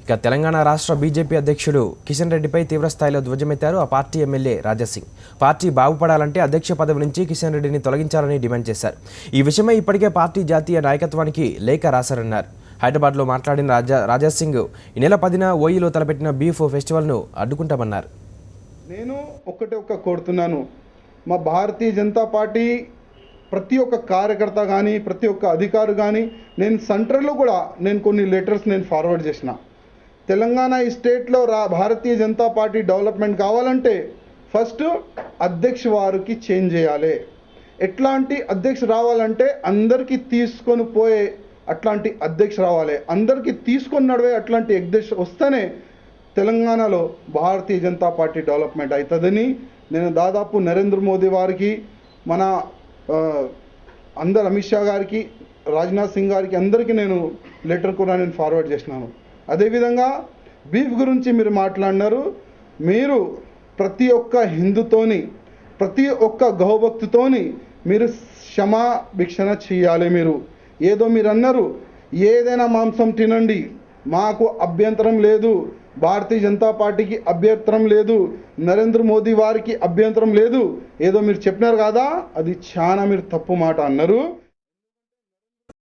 ఇక తెలంగాణ రాష్ట్ర బీజేపీ అధ్యక్షుడు కిషన్ రెడ్డిపై తీవ్రస్థాయిలో ధ్వజమెత్తారు ఆ పార్టీ ఎమ్మెల్యే రాజాసింగ్. పార్టీ బాగుపడాలంటే అధ్యక్ష పదవి నుంచి కిషన్ రెడ్డిని తొలగించాలని డిమాండ్ చేశారు. ఈ విషయమై ఇప్పటికే పార్టీ జాతీయ నాయకత్వానికి లేఖ రాశారన్నారు. హైదరాబాద్లో మాట్లాడిన రాజాసింగ్ ఈ నెల 10న ఓయిలో తలపెట్టిన బీఫ్ ఫెస్టివల్ను అడ్డుకుంటామన్నారు. నేను ఒక్క కోరుతున్నాను, మా భారతీయ జనతా పార్టీ ప్రతి ఒక్క కార్యకర్త కానీ ప్రతి ఒక్క అధికారి కానీ నేను సెంటర్లో కూడా నేను కొన్ని లెటర్స్ నేను ఫార్వర్డ్ చేసిన. తెలంగాణ ఈ స్టేట్లో భారతీయ జనతా పార్టీ డెవలప్మెంట్ కావాలంటే ఫస్ట్ అధ్యక్ష వారికి చేంజ్ చేయాలి. ఎట్లాంటి అధ్యక్ష రావాలంటే అందరికీ తీసుకొని పోయే అట్లాంటి అధ్యక్ష రావాలి. అందరికీ తీసుకొని నడివే అట్లాంటి అధ్యక్ష వస్తేనే తెలంగాణలో భారతీయ జనతా పార్టీ డెవలప్మెంట్ అవుతుందని నేను దాదాపు నరేంద్ర మోదీ వారికి, మన అందరు అమిత్ షా గారికి, రాజ్నాథ్ సింగ్ గారికి అందరికీ నేను లెటర్ కూడా నేను ఫార్వర్డ్ చేసినాను. అదేవిధంగా బీఫ్ గురించి మీరు మాట్లాడినారు. మీరు ప్రతి ఒక్క హిందుతోని ప్రతి ఒక్క గౌభక్తితోని మీరు క్షమాభిక్షణ చేయాలి. ఏదో మీరు అన్నారు ఏదైనా మాంసం తినండి, మాకు అభ్యంతరం లేదు, భారతీయ జనతా పార్టీకి అభ్యంతరం లేదు, నరేంద్ర మోదీ వారికి అభ్యంతరం లేదు, ఏదో మీరు చెప్పినారు కదా, అది చాలా మీరు తప్పు మాట అన్నారు.